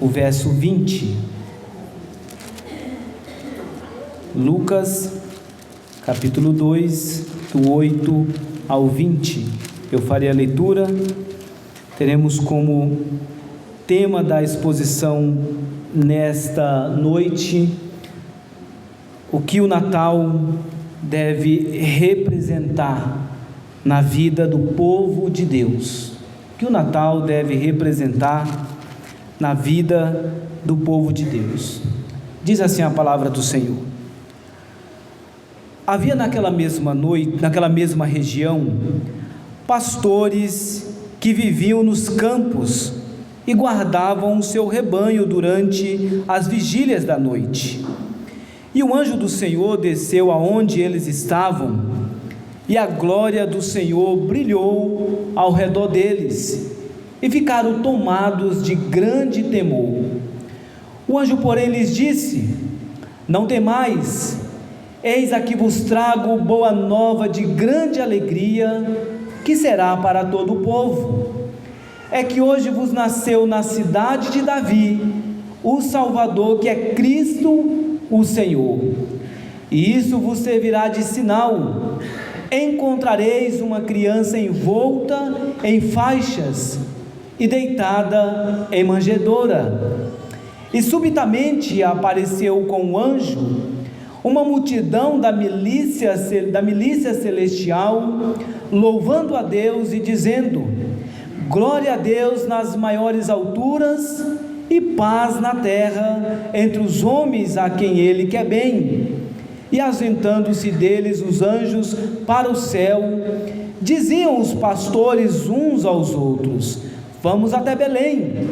o verso 20. Lucas, capítulo 2, do 8 ao 20. Eu farei a leitura. Teremos como tema da exposição nesta noite o que o Natal deve representar na vida do povo de Deus. O que o Natal deve representar na vida do povo de Deus. Diz assim a palavra do Senhor: havia naquela mesma região pastores que viviam nos campos e guardavam o seu rebanho durante as vigílias da noite. E o anjo do Senhor desceu aonde eles estavam, e a glória do Senhor brilhou ao redor deles, e ficaram tomados de grande temor. O anjo, porém, lhes disse: não temais, eis aqui vos trago boa nova de grande alegria, que será para todo o povo. É que hoje vos nasceu na cidade de Davi o Salvador, que é Cristo o Senhor. E isso vos servirá de sinal: encontrareis uma criança envolta em faixas e deitada em manjedoura. E subitamente apareceu com o anjo uma multidão da milícia celestial, louvando a Deus e dizendo: glória a Deus nas maiores alturas, e paz na terra entre os homens a quem Ele quer bem. E assentando-se deles os anjos para o céu, diziam os pastores uns aos outros: vamos até Belém,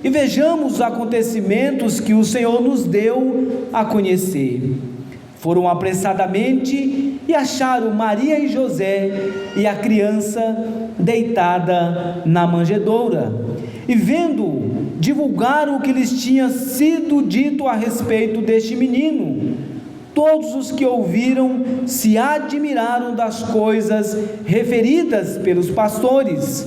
e vejamos os acontecimentos que o Senhor nos deu a conhecer. Foram apressadamente e acharam Maria e José e a criança deitada na manjedoura. E vendo, divulgaram o que lhes tinha sido dito a respeito deste menino. Todos os que ouviram se admiraram das coisas referidas pelos pastores.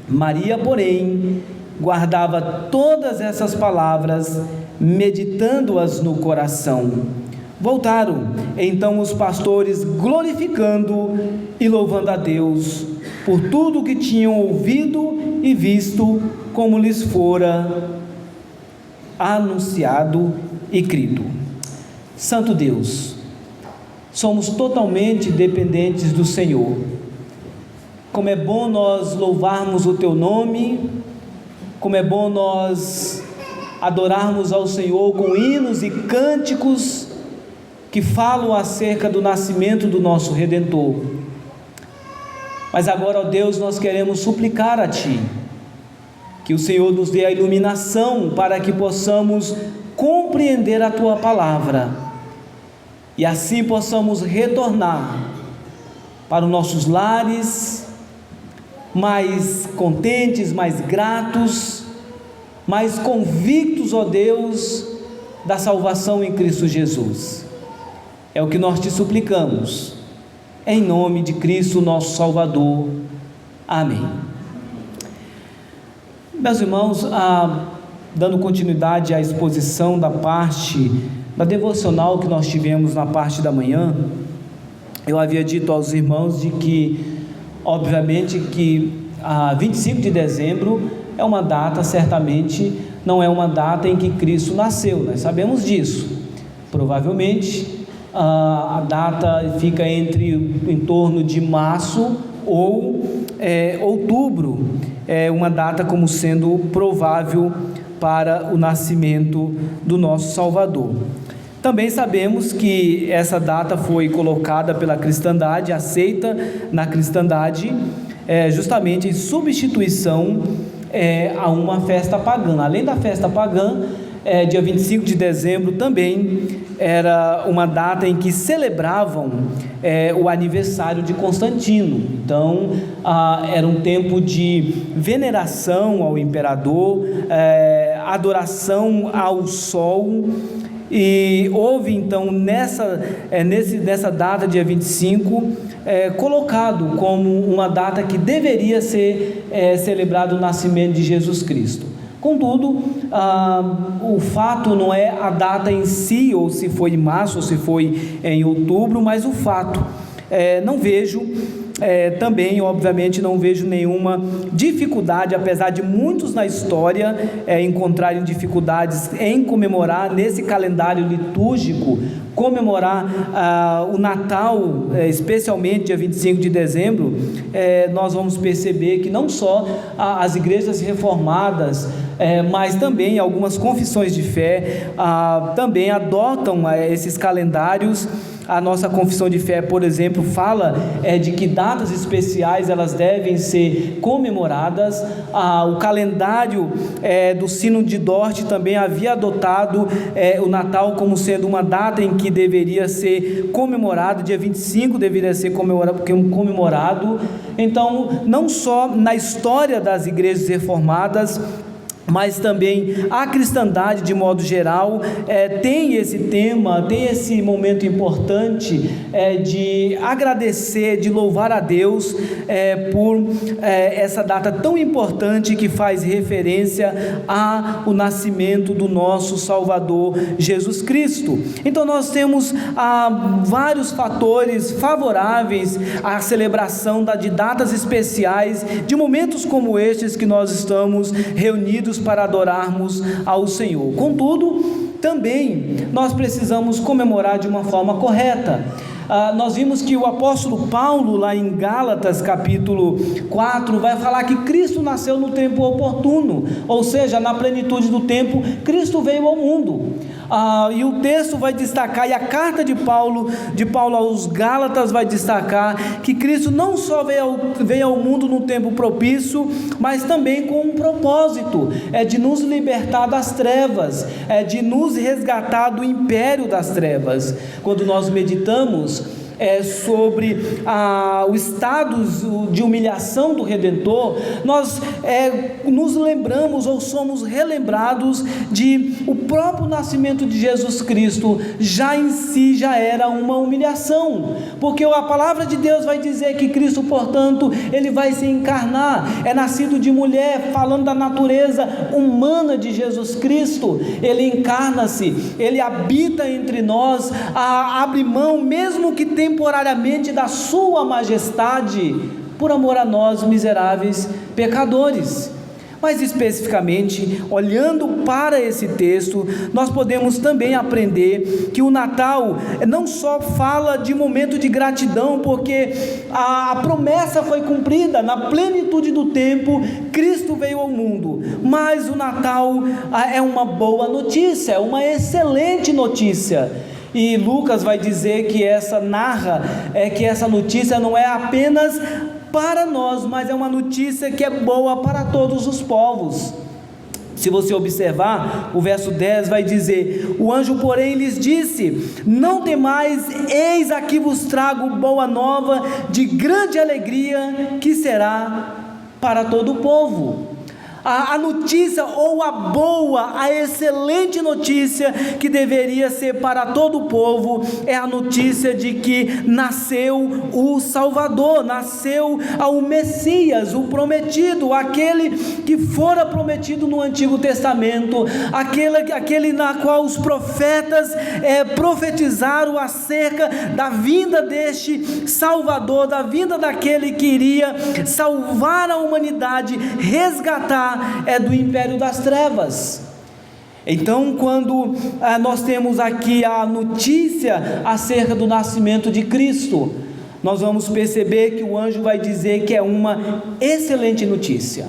Maria, porém, guardava todas essas palavras, meditando-as no coração. Voltaram então os pastores, glorificando e louvando a Deus por tudo que tinham ouvido e visto, como lhes fora anunciado e crido. Santo Deus, somos totalmente dependentes do Senhor. Como é bom nós louvarmos o Teu nome, como é bom nós adorarmos ao Senhor com hinos e cânticos que falam acerca do nascimento do nosso Redentor. Mas agora, ó Deus, nós queremos suplicar a Ti, que o Senhor nos dê a iluminação para que possamos compreender a Tua palavra, e assim possamos retornar para os nossos lares, mais contentes, mais gratos, mais convictos, ó Deus, da salvação em Cristo Jesus. É o que nós Te suplicamos, em nome de Cristo nosso Salvador. Amém. Meus irmãos, dando continuidade à exposição da parte da devocional que nós tivemos na parte da manhã, eu havia dito aos irmãos de que, obviamente, que 25 de dezembro é uma data, certamente, não é uma data em que Cristo nasceu, nós sabemos disso. Provavelmente, a data fica em torno de março ou outubro, uma data como sendo provável para o nascimento do nosso Salvador. Também sabemos que essa data foi colocada pela cristandade, aceita na cristandade, justamente em substituição a uma festa pagã. Além da festa pagã, dia 25 de dezembro também era uma data em que celebravam o aniversário de Constantino. Então era um tempo de veneração ao imperador, adoração ao sol, e houve então nessa data, dia 25, colocado como uma data que deveria ser celebrado o nascimento de Jesus Cristo. Contudo, o fato não é a data em si, ou se foi em março, ou se foi em outubro, mas o fato. Não vejo, também, obviamente, não vejo nenhuma dificuldade, apesar de muitos na história encontrarem dificuldades em comemorar, nesse calendário litúrgico, comemorar o Natal, especialmente dia 25 de dezembro. Nós vamos perceber que não só as igrejas reformadas, mas também algumas confissões de fé também adotam esses calendários. A nossa confissão de fé, por exemplo, fala de que datas especiais elas devem ser comemoradas. O calendário do Sínodo de Dort também havia adotado o Natal como sendo uma data em que deveria ser comemorado, dia 25 deveria ser comemorado. Então, não só na história das igrejas reformadas, mas também a cristandade de modo geral tem esse tema, tem esse momento importante de agradecer, de louvar a Deus por essa data tão importante que faz referência ao nascimento do nosso Salvador Jesus Cristo. Então nós temos vários fatores favoráveis à celebração de datas especiais, de momentos como estes que nós estamos reunidos para adorarmos ao Senhor. Contudo, também nós precisamos comemorar de uma forma correta. Nós vimos que o apóstolo Paulo, lá em Gálatas capítulo 4, vai falar que Cristo nasceu no tempo oportuno, ou seja, na plenitude do tempo, Cristo veio ao mundo. E o texto vai destacar, e a carta de Paulo aos Gálatas vai destacar, que Cristo não só veio ao mundo no tempo propício, mas também com um propósito, de nos libertar das trevas, de nos resgatar do império das trevas. Quando nós meditamos sobre o estado de humilhação do Redentor, nós nos lembramos ou somos relembrados de o próprio nascimento de Jesus Cristo. Já em si já era uma humilhação, porque a palavra de Deus vai dizer que Cristo, portanto, ele vai se encarnar, é nascido de mulher, falando da natureza humana de Jesus Cristo. Ele encarna-se, ele habita entre nós, abre mão, mesmo que temporariamente, da sua majestade, por amor a nós miseráveis pecadores. Mas especificamente, olhando para esse texto, nós podemos também aprender que o Natal não só fala de momento de gratidão, porque a promessa foi cumprida, na plenitude do tempo, Cristo veio ao mundo, mas o Natal é uma boa notícia, é uma excelente notícia. E Lucas vai dizer que essa notícia não é apenas para nós, mas é uma notícia que é boa para todos os povos. Se você observar, o verso 10 vai dizer: o anjo, porém, lhes disse: não temais, eis aqui vos trago boa nova de grande alegria, que será para todo o povo. A notícia, ou a boa, a excelente notícia que deveria ser para todo o povo, é a notícia de que nasceu o Salvador, nasceu o Messias, o prometido, aquele que fora prometido no Antigo Testamento, aquele na qual os profetas profetizaram acerca da vinda deste Salvador, da vinda daquele que iria salvar a humanidade, resgatar do império das trevas. Então, quando nós temos aqui a notícia acerca do nascimento de Cristo, nós vamos perceber que o anjo vai dizer que é uma excelente notícia.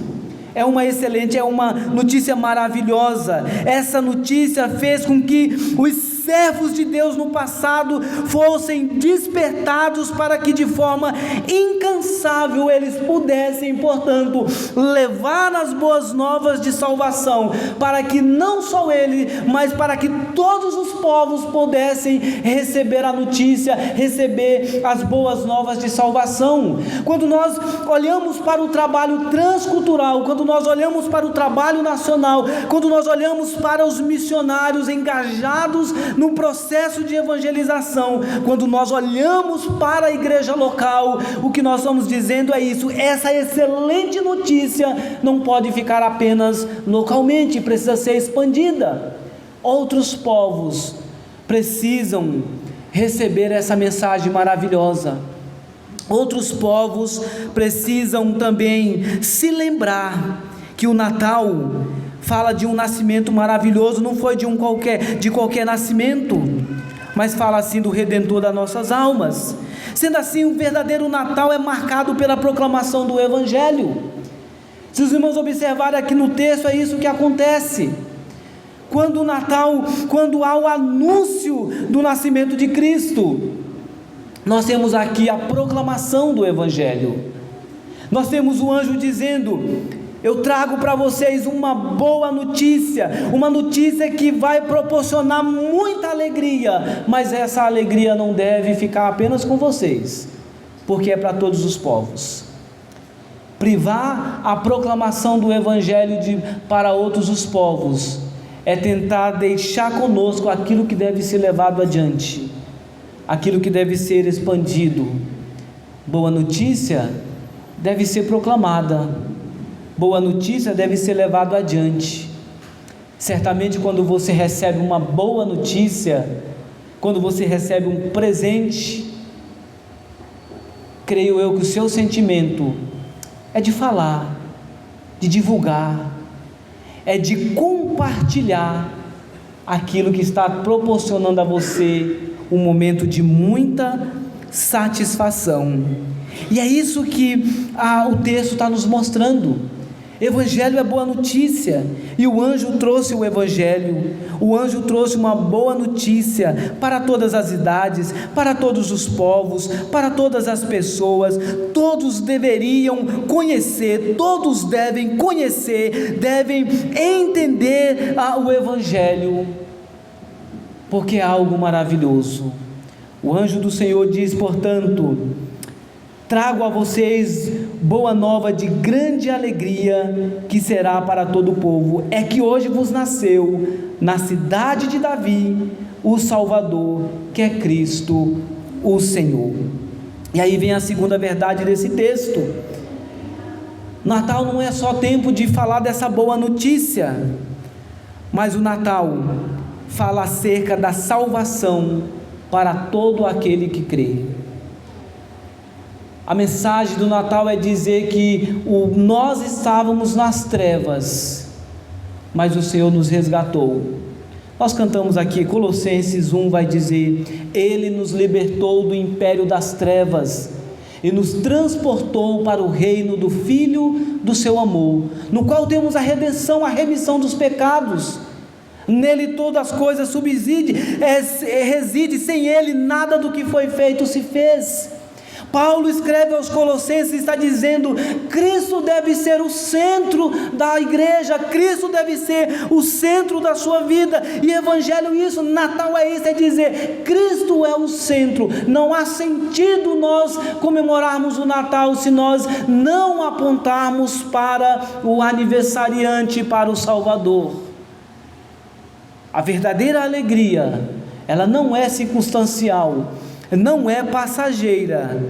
É uma notícia maravilhosa. Essa notícia fez com que os servos de Deus no passado fossem despertados para que de forma incansável eles pudessem, portanto, levar as boas novas de salvação, para que não só ele, mas para que todos os povos pudessem receber a notícia, receber as boas novas de salvação. Quando nós olhamos para o trabalho transcultural, quando nós olhamos para o trabalho nacional, quando nós olhamos para os missionários engajados no processo de evangelização, quando nós olhamos para a igreja local, o que nós estamos dizendo é isso: essa excelente notícia não pode ficar apenas localmente, precisa ser expandida. Outros povos precisam receber essa mensagem maravilhosa. Outros povos precisam também se lembrar que o Natal fala de um nascimento maravilhoso, não foi de qualquer nascimento, mas fala assim do Redentor das nossas almas. Sendo assim, o verdadeiro Natal é marcado pela proclamação do Evangelho. Se os irmãos observarem aqui no texto, é isso que acontece. Quando há o anúncio do nascimento de Cristo, nós temos aqui a proclamação do Evangelho. Nós temos o anjo dizendo: eu trago para vocês uma boa notícia, uma notícia que vai proporcionar muita alegria, mas essa alegria não deve ficar apenas com vocês, porque é para todos os povos. Privar a proclamação do Evangelho para outros os povos é tentar deixar conosco aquilo que deve ser levado adiante, aquilo que deve ser expandido. Boa notícia deve ser proclamada, boa notícia deve ser levado adiante. Certamente, quando você recebe uma boa notícia, quando você recebe um presente, creio eu que o seu sentimento é de falar, de divulgar, é de compartilhar aquilo que está proporcionando a você um momento de muita satisfação. E é isso que o texto está nos mostrando. Evangelho é boa notícia, e o anjo trouxe o Evangelho. O anjo trouxe uma boa notícia para todas as idades, para todos os povos, para todas as pessoas. Todos deveriam conhecer, todos devem conhecer, devem entender o Evangelho, porque é algo maravilhoso. O anjo do Senhor diz, portanto: trago a vocês boa nova de grande alegria, que será para todo o povo. É que hoje vos nasceu, na cidade de Davi, o Salvador, que é Cristo o Senhor. E aí vem a segunda verdade desse texto. Natal não é só tempo de falar dessa boa notícia, mas o Natal fala acerca da salvação para todo aquele que crê. A mensagem do Natal é dizer que nós estávamos nas trevas, mas o Senhor nos resgatou. Nós cantamos aqui, Colossenses 1 vai dizer: Ele nos libertou do império das trevas e nos transportou para o reino do Filho do seu amor, no qual temos a redenção, a remissão dos pecados. Nele todas as coisas subside, reside, sem Ele nada do que foi feito se fez. Paulo escreve aos Colossenses, está dizendo: Cristo deve ser o centro da igreja, Cristo deve ser o centro da sua vida. E Evangelho é isso, Natal é isso, é dizer: Cristo é o centro. Não há sentido nós comemorarmos o Natal se nós não apontarmos para o aniversariante, para o Salvador. A verdadeira alegria, ela não é circunstancial, não é passageira.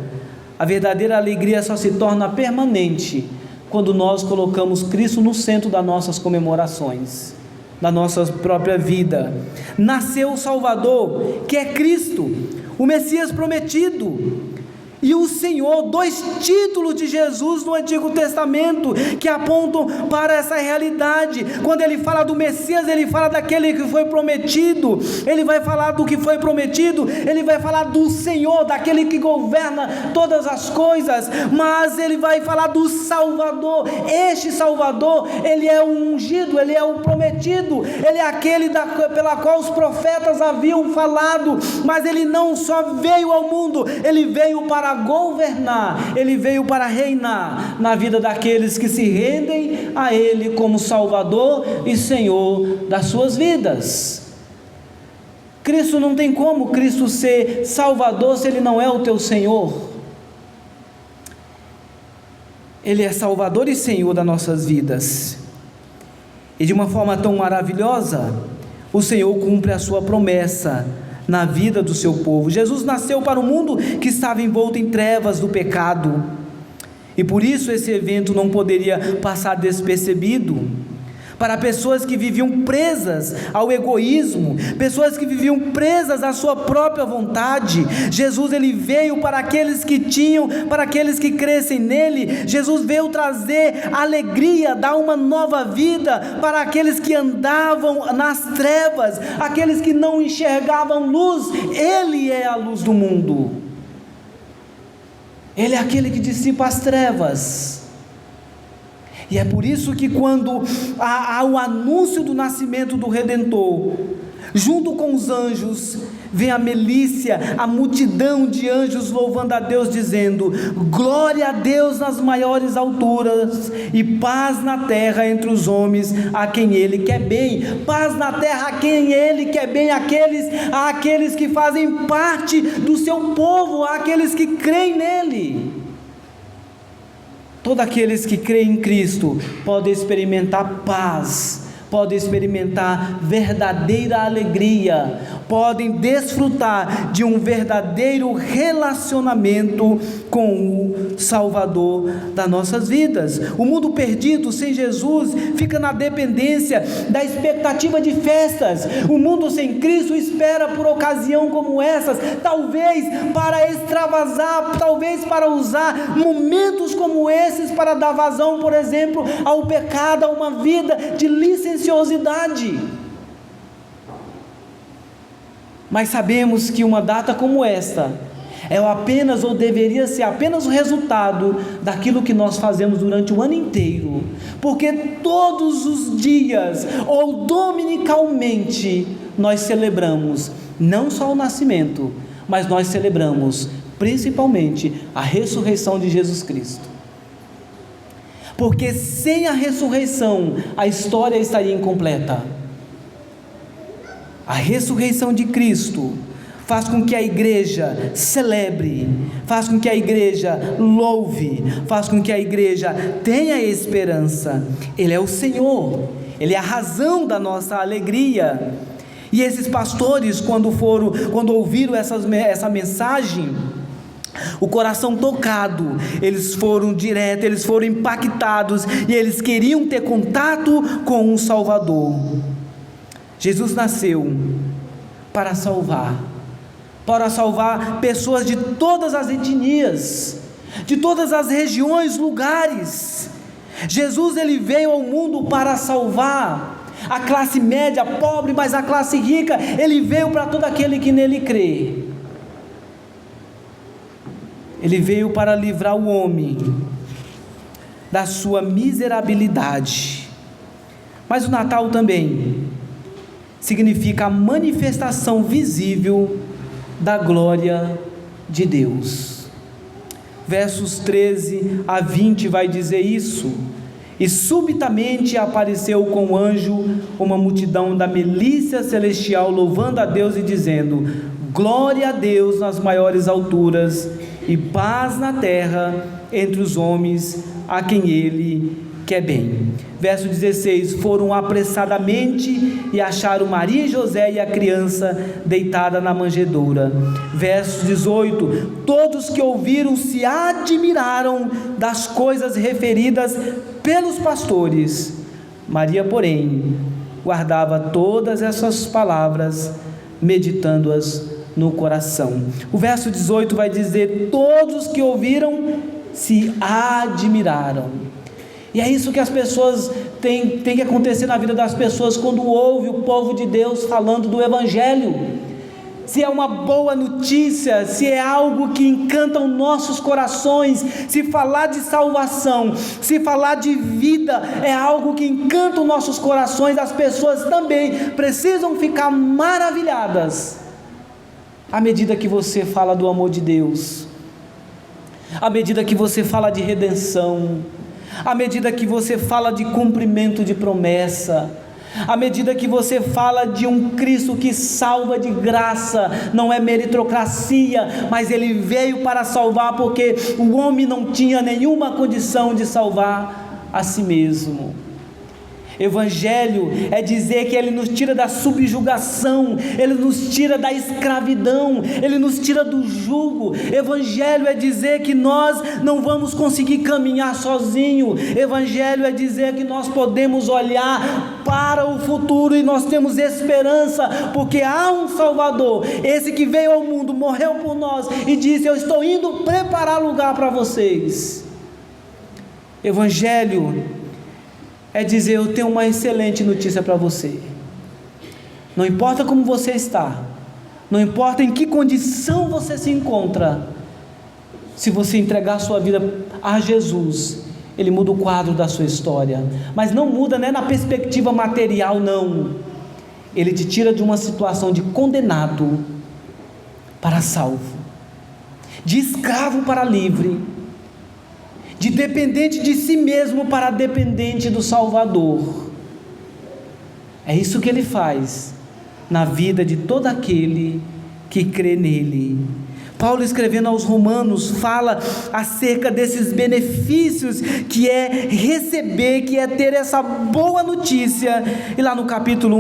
A verdadeira alegria só se torna permanente quando nós colocamos Cristo no centro das nossas comemorações, da nossa própria vida. Nasceu o Salvador, que é Cristo, o Messias prometido, e o Senhor. Dois títulos de Jesus no Antigo Testamento que apontam para essa realidade. Quando ele fala do Messias, ele fala daquele que foi prometido. Ele vai falar do que foi prometido, ele vai falar do Senhor, daquele que governa todas as coisas, mas ele vai falar do Salvador. Este Salvador, ele é o ungido, ele é o prometido, ele é aquele pela qual os profetas haviam falado. Mas ele não só veio ao mundo, ele veio para governar, ele veio para reinar na vida daqueles que se rendem a ele como Salvador e Senhor das suas vidas. Cristo, não tem como Cristo ser Salvador se ele não é o teu Senhor. Ele é Salvador e Senhor das nossas vidas. E de uma forma tão maravilhosa, o Senhor cumpre a sua promessa na vida do seu povo. Jesus nasceu para um mundo que estava envolto em trevas do pecado, e por isso esse evento não poderia passar despercebido. Para pessoas que viviam presas ao egoísmo, pessoas que viviam presas à sua própria vontade, Jesus ele veio para aqueles que tinham, para aqueles que crescem nele. Jesus veio trazer alegria, dar uma nova vida para aqueles que andavam nas trevas, aqueles que não enxergavam luz. Ele é a luz do mundo, ele é aquele que dissipa as trevas. E é por isso que quando há o anúncio do nascimento do Redentor, junto com os anjos, vem a milícia, a multidão de anjos louvando a Deus, dizendo: glória a Deus nas maiores alturas, e paz na terra entre os homens a quem Ele quer bem. Paz na terra a quem Ele quer bem, àqueles que fazem parte do seu povo, àqueles que creem nele. Todos aqueles que creem em Cristo podem experimentar paz, podem experimentar verdadeira alegria, podem desfrutar de um verdadeiro relacionamento com o Salvador das nossas vidas. O mundo perdido sem Jesus fica na dependência da expectativa de festas. O mundo sem Cristo espera por ocasião como essas, talvez para extravasar, talvez para usar momentos como esses para dar vazão, por exemplo, ao pecado, a uma vida de licenciosidade. Mas sabemos que uma data como esta é apenas, ou deveria ser apenas, o resultado daquilo que nós fazemos durante o ano inteiro, porque todos os dias, ou dominicalmente, nós celebramos não só o nascimento, mas nós celebramos principalmente a ressurreição de Jesus Cristo, porque sem a ressurreição a história estaria incompleta. A ressurreição de Cristo faz com que a igreja celebre, faz com que a igreja louve, faz com que a igreja tenha esperança. Ele é o Senhor, Ele é a razão da nossa alegria. E esses pastores, quando ouviram essa mensagem, o coração tocado, eles foram direto, eles foram impactados, e eles queriam ter contato com um Salvador. Jesus nasceu para salvar pessoas de todas as etnias, de todas as regiões, lugares. Jesus ele veio ao mundo para salvar a classe média, pobre, mas a classe rica. Ele veio para todo aquele que nele crê. Ele veio para livrar o homem da sua miserabilidade. Mas o Natal também significa a manifestação visível da glória de Deus. Versos 13 a 20 vai dizer isso: e subitamente apareceu com o anjo uma multidão da milícia celestial, louvando a Deus e dizendo: glória a Deus nas maiores alturas, e paz na terra entre os homens a quem Ele quer bem. Verso 16: foram apressadamente e acharam Maria e José e a criança deitada na manjedoura. Verso 18: todos que ouviram se admiraram das coisas referidas pelos pastores. Maria, porém, guardava todas essas palavras, meditando-as no coração. O verso 18 vai dizer: todos que ouviram se admiraram. E é isso que as pessoas tem que acontecer na vida das pessoas quando ouve o povo de Deus falando do Evangelho. Se é uma boa notícia, se é algo que encanta os nossos corações, se falar de salvação, se falar de vida é algo que encanta os nossos corações, as pessoas também precisam ficar maravilhadas à medida que você fala do amor de Deus, à medida que você fala de redenção, à medida que você fala de cumprimento de promessa, à medida que você fala de um Cristo que salva de graça, não é meritocracia, mas Ele veio para salvar, porque o homem não tinha nenhuma condição de salvar a si mesmo. Evangelho é dizer que Ele nos tira da subjugação, Ele nos tira da escravidão, Ele nos tira do jugo. Evangelho é dizer que nós não vamos conseguir caminhar sozinho. Evangelho é dizer que nós podemos olhar para o futuro e nós temos esperança, porque há um Salvador, esse que veio ao mundo, morreu por nós e disse: eu estou indo preparar lugar para vocês. Evangelho é dizer: eu tenho uma excelente notícia para você. Não importa como você está, não importa em que condição você se encontra, se você entregar sua vida a Jesus, Ele muda o quadro da sua história. Mas não muda, na perspectiva material, não. Ele te tira de uma situação de condenado para salvo, de escravo para livre, de dependente de si mesmo para dependente do Salvador. É isso que Ele faz na vida de todo aquele que crê nele. Paulo, escrevendo aos Romanos, fala acerca desses benefícios que é receber, que é ter essa boa notícia. E lá no capítulo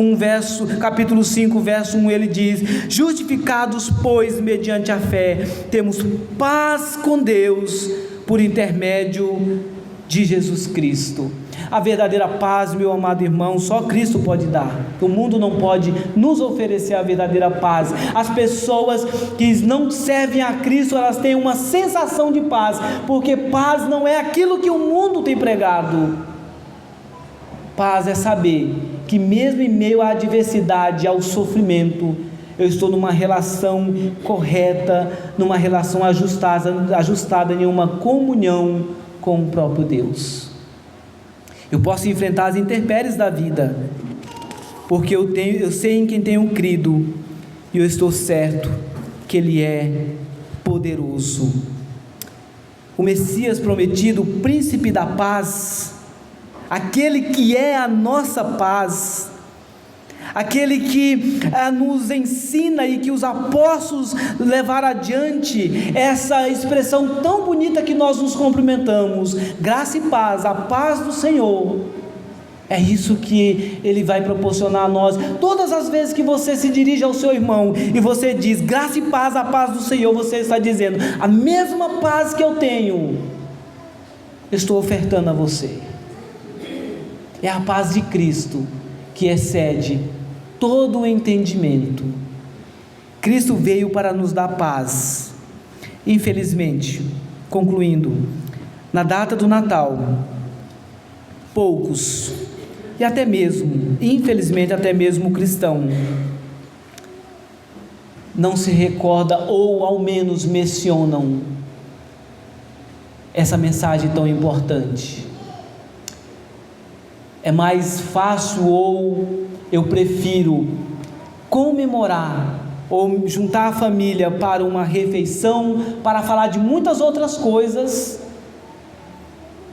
5, verso 1, ele diz: justificados, pois, mediante a fé, temos paz com Deus por intermédio de Jesus Cristo. A verdadeira paz, meu amado irmão, só Cristo pode dar. O mundo não pode nos oferecer a verdadeira paz. As pessoas que não servem a Cristo, elas têm uma sensação de paz, porque paz não é aquilo que o mundo tem pregado. Paz é saber que mesmo em meio à adversidade, ao sofrimento, eu estou numa relação correta, numa relação ajustada em uma comunhão com o próprio Deus. Eu posso enfrentar as intempéries da vida, porque eu sei em quem tenho crido, e eu estou certo que Ele é poderoso. O Messias prometido, o príncipe da paz, aquele que é a nossa paz, aquele que nos ensina e que os apóstolos levaram adiante essa expressão tão bonita que nós nos cumprimentamos: graça e paz, a paz do Senhor. É isso que Ele vai proporcionar a nós. Todas as vezes que você se dirige ao seu irmão e você diz graça e paz, a paz do Senhor, você está dizendo: a mesma paz que eu tenho, estou ofertando a você. É a paz de Cristo que excede todo o entendimento. Cristo veio para nos dar paz. Infelizmente, concluindo, na data do Natal, poucos, e até mesmo, infelizmente, até mesmo o cristão, não se recorda, ou ao menos mencionam essa mensagem tão importante. É mais fácil, ou eu prefiro comemorar ou juntar a família para uma refeição, para falar de muitas outras coisas,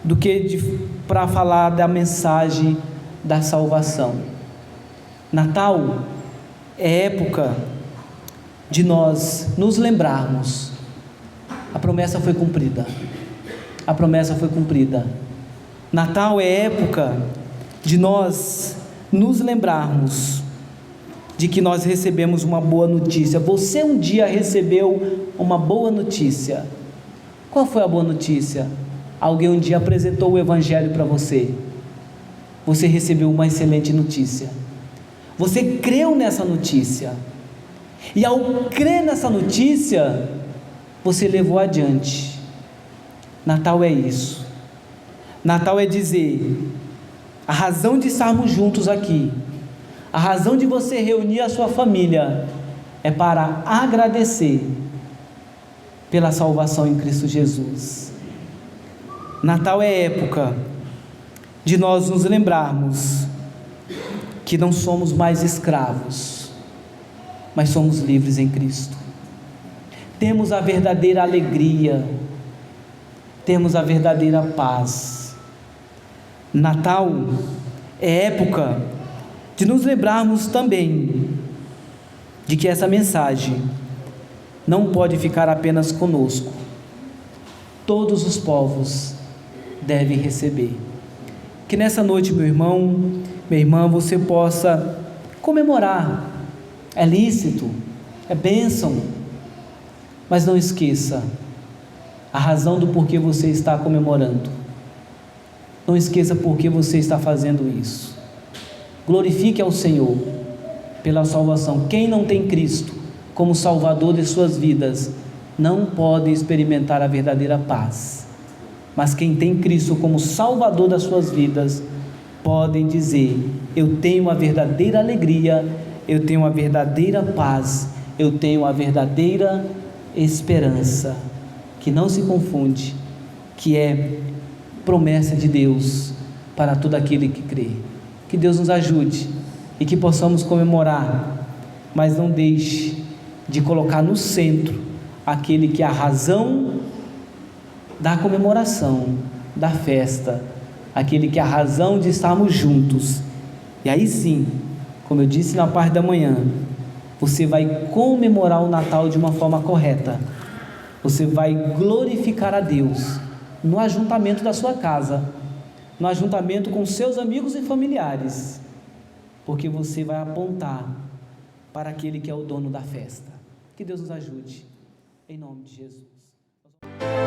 do que para falar da mensagem da salvação. Natal é época de nós nos lembrarmos: a promessa foi cumprida, a promessa foi cumprida. Natal é época de nós nos lembrarmos de que nós recebemos uma boa notícia. Você um dia recebeu uma boa notícia. Qual foi a boa notícia? Alguém um dia apresentou o Evangelho para você. Você recebeu uma excelente notícia. Você creu nessa notícia. E ao crer nessa notícia, você levou adiante. Natal é isso. Natal é dizer: a razão de estarmos juntos aqui, a razão de você reunir a sua família, é para agradecer pela salvação em Cristo Jesus. Natal é época de nós nos lembrarmos que não somos mais escravos, mas somos livres em Cristo. Temos a verdadeira alegria, temos a verdadeira paz. Natal é época de nos lembrarmos também de que essa mensagem não pode ficar apenas conosco. Todos os povos devem receber. Que nessa noite, meu irmão, minha irmã, você possa comemorar. É lícito, é bênção, mas não esqueça a razão do porquê você está comemorando. Não esqueça por que você está fazendo isso. Glorifique ao Senhor pela salvação. Quem não tem Cristo como Salvador de suas vidas não pode experimentar a verdadeira paz. Mas quem tem Cristo como Salvador das suas vidas podem dizer: eu tenho a verdadeira alegria, eu tenho a verdadeira paz, eu tenho a verdadeira esperança, que não se confunde, que é promessa de Deus para todo aquele que crê. Que Deus nos ajude e que possamos comemorar, mas não deixe de colocar no centro aquele que é a razão da comemoração, da festa, aquele que é a razão de estarmos juntos. E aí sim, como eu disse na parte da manhã, você vai comemorar o Natal de uma forma correta. Você vai glorificar a Deus no ajuntamento da sua casa, no ajuntamento com seus amigos e familiares, porque você vai apontar para aquele que é o dono da festa. Que Deus nos ajude, em nome de Jesus.